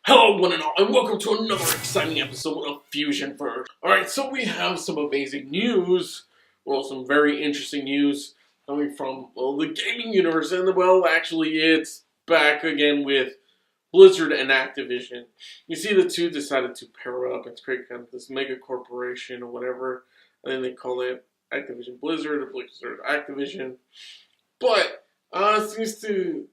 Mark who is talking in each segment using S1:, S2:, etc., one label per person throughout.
S1: Hello one and all, and welcome to another exciting episode of Fusionverse. Alright, so we have some amazing news, some very interesting news coming from, the gaming universe, and actually it's back again with Blizzard and Activision. You see the two decided to pair up and create kind of this mega corporation or whatever, and then they call it Activision Blizzard or Blizzard Activision. But,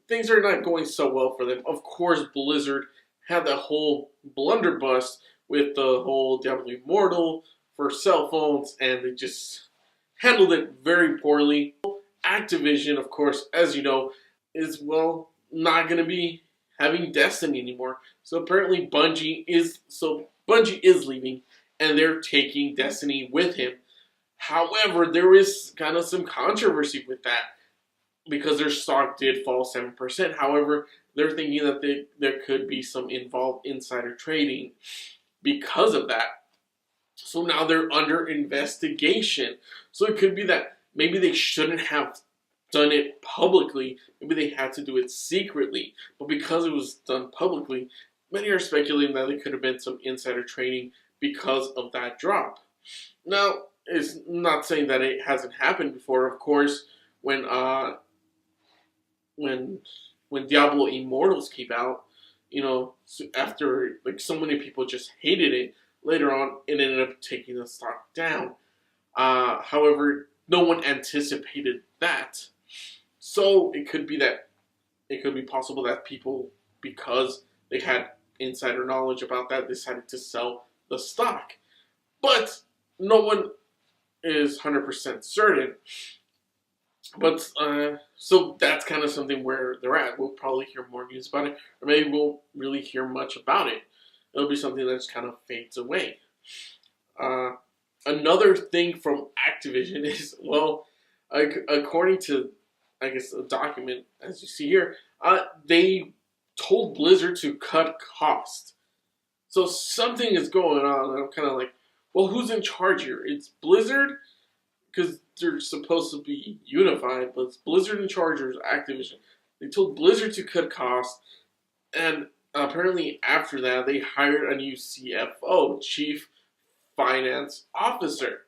S1: things are not going so well for them. Of course, Blizzard had that whole blunderbuss with the whole Diablo Immortal for cell phones, and they just handled it very poorly. Activision, of course, as you know, is, not going to be having Destiny anymore. So apparently Bungie is leaving, and they're taking Destiny with him. However, there is kind of some controversy with that, because their stock did fall 7%. However, they're thinking that there could be some involved insider trading because of that. So now they're under investigation. So it could be that maybe they shouldn't have done it publicly. Maybe they had to do it secretly. But because it was done publicly, many are speculating that there could have been some insider trading because of that drop. Now, it's not saying that it hasn't happened before. Of course, when Diablo Immortals came out, after so many people just hated it, later on it ended up taking the stock down. However, no one anticipated that. So it could be possible that people, because they had insider knowledge about that, decided to sell the stock. But no one is 100% certain. But, so that's kind of something where they're at. We'll probably hear more news about it, or maybe we won't really hear much about it. It'll be something that just kind of fades away. Another thing from Activision is, according to, I guess, a document, as you see here, they told Blizzard to cut cost. So something is going on, and I'm kind of like, well, who's in charge here? It's Blizzard? Because they're supposed to be unified, but it's Blizzard in charge or Activision. They told Blizzard to cut costs, and apparently after that, they hired a new CFO, Chief Finance Officer.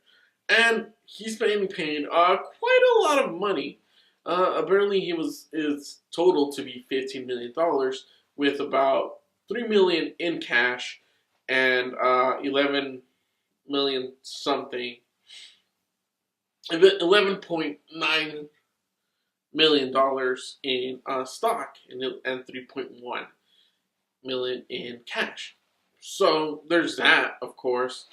S1: And he's being paid quite a lot of money. Apparently is total to be $15 million, with about $3 million in cash and $11 million something. $11.9 million in stock and $3.1 million in cash. So there's that, of course.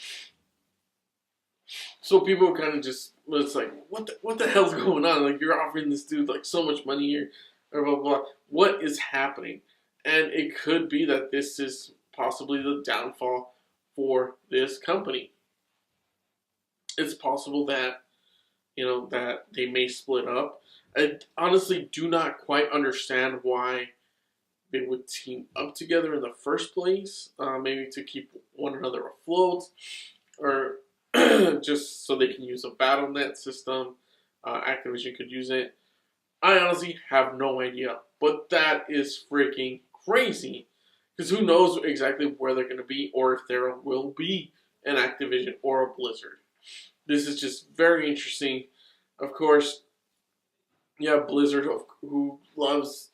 S1: So people kind of it's like, what the hell's going on? Like, you're offering this dude like so much money here, or blah blah. What is happening? And it could be that this is possibly the downfall for this company. It's possible that that they may split up. I honestly do not quite understand why they would team up together in the first place. Maybe to keep one another afloat, or just so they can use a BattleNet system. Activision could use it. I honestly have no idea. But that is freaking crazy. Because who knows exactly where they're going to be, or if there will be an Activision or a Blizzard. This is just very interesting. Of course, Blizzard, who loves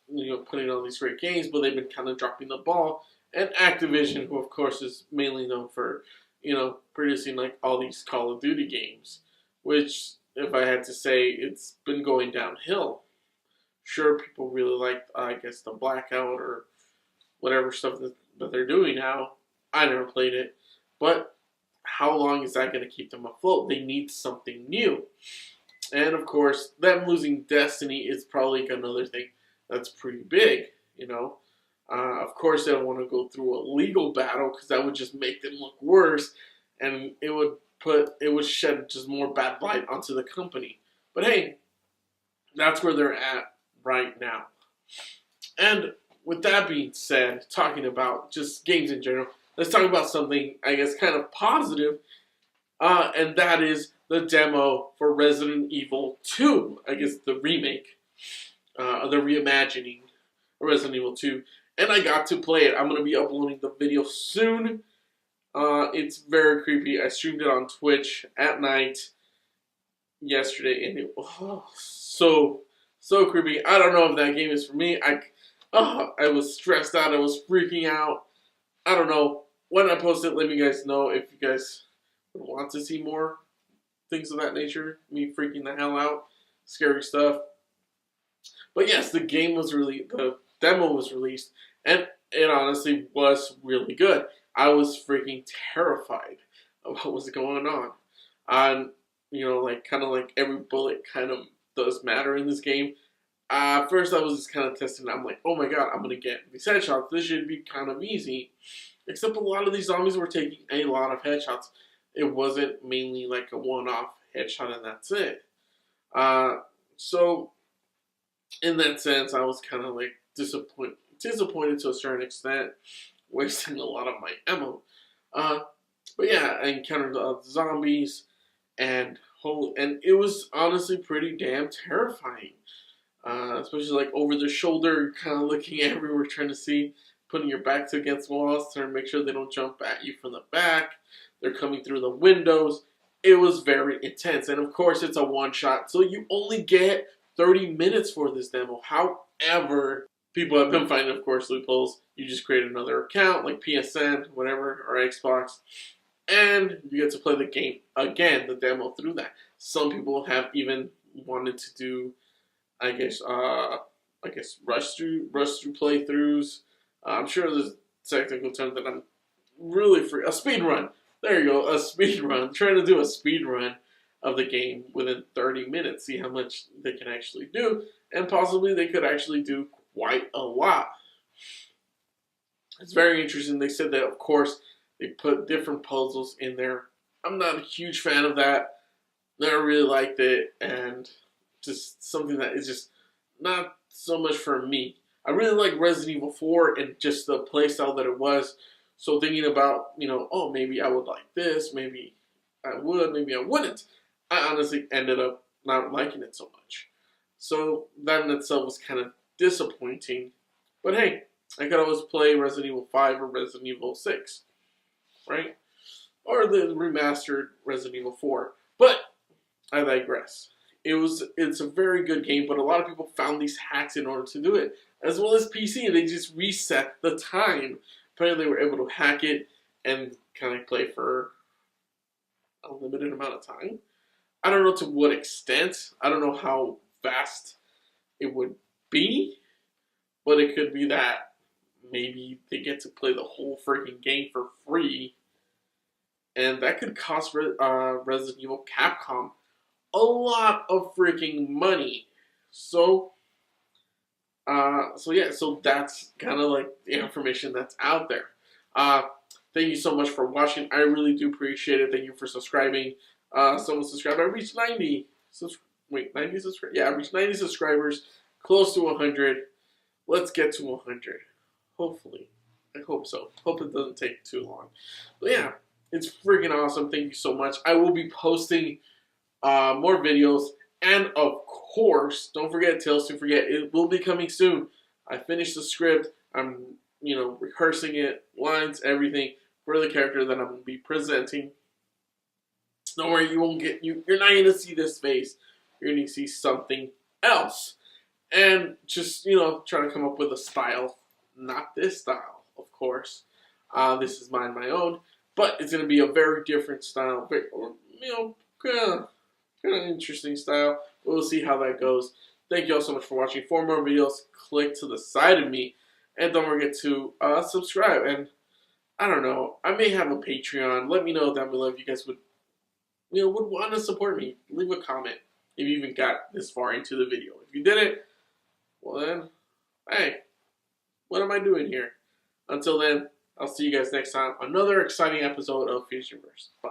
S1: putting on these great games, but they've been kind of dropping the ball. And Activision, who of course is mainly known for producing like all these Call of Duty games, which, if I had to say, it's been going downhill. Sure, people really like, I guess, the Blackout or whatever stuff that they're doing now. I never played it, but how long is that going to keep them afloat? They need something new. And of course, them losing Destiny is probably another thing that's pretty big, Of course, they don't want to go through a legal battle, because that would just make them look worse, and it would shed just more bad light onto the company. But hey, that's where they're at right now. And with that being said, talking about just games in general, let's talk about something, I guess, kind of positive, and that is the demo for Resident Evil 2, I guess the remake, the reimagining of Resident Evil 2. and I got to play it. I'm going to be uploading the video soon. It's very creepy. I streamed it on Twitch at night yesterday, and it so creepy. I don't know if that game is for me. I was stressed out. I was freaking out. I don't know. When I post it, let me guys know if you guys would want to see more things of that nature. Me freaking the hell out. Scary stuff. But yes, the demo was released, and it honestly was really good. I was freaking terrified of what was going on. Kind of like every bullet kind of does matter in this game. First I was just kind of testing. I'm like, oh my god, I'm gonna get these headshots. This should be kind of easy. Except a lot of these zombies were taking a lot of headshots. It wasn't mainly like a one-off headshot and that's it. So in that sense, I was kind of like disappointed to a certain extent, wasting a lot of my ammo. But yeah, I encountered zombies, and it was honestly pretty damn terrifying. Especially like over the shoulder, kind of looking everywhere, trying to see, putting your back against walls, trying to make sure they don't jump at you from the back. They're coming through the windows. It was very intense, and of course it's a one-shot, so you only get 30 minutes for this demo. However, people have been finding, of course, loopholes. You just create another account, like PSN, whatever, or Xbox, and you get to play the game again, the demo through that. Some people have even wanted to do, I guess rush through playthroughs. I'm sure there's a technical term that I'm really a speed run. There you go, a speed run. Trying to do a speed run of the game within 30 minutes. See how much they can actually do, and possibly they could actually do quite a lot. It's very interesting. They said that, of course, they put different puzzles in there. I'm not a huge fan of that. Never really liked it, and just something that is just not so much for me. I really like Resident Evil 4 and just the playstyle that it was. So thinking about, oh, maybe I would like this, maybe I would, maybe I wouldn't. I honestly ended up not liking it so much. So that in itself was kind of disappointing. But hey, I could always play Resident Evil 5 or Resident Evil 6, right? Or the remastered Resident Evil 4. But I digress. It's a very good game, but a lot of people found these hacks in order to do it. As well as PC, they just reset the time. Apparently they were able to hack it and kind of play for a limited amount of time. I don't know to what extent. I don't know how fast it would be. But it could be that maybe they get to play the whole freaking game for free. And that could cost Resident Evil Capcom a lot of freaking money. So that's kind of like the information that's out there. Thank you so much for watching. I really do appreciate it. Thank you for subscribing. Someone subscribed. I reached 90. 90 subscribers. Yeah, I reached 90 subscribers. Close to 100. Let's get to 100. Hopefully. I hope so. Hope it doesn't take too long. But yeah, it's freaking awesome. Thank you so much. I will be posting more videos. And of course, don't forget, Tales to Forget, it will be coming soon. I finished the script. I'm, rehearsing it, lines, everything for the character that I'm going to be presenting. Don't worry, you're not going to see this face. You're going to see something else. And just, trying to come up with a style. Not this style, of course. This is my own. But it's going to be a very different style. Kind of interesting style. We'll see how that goes. Thank you all so much for watching. For more videos, click to the side of me. And don't forget to subscribe. And I don't know, I may have a Patreon. Let me know down below if you guys would want to support me. Leave a comment if you even got this far into the video. If you didn't, well then, hey, what am I doing here? Until then, I'll see you guys next time. Another exciting episode of Fusionverse. Bye.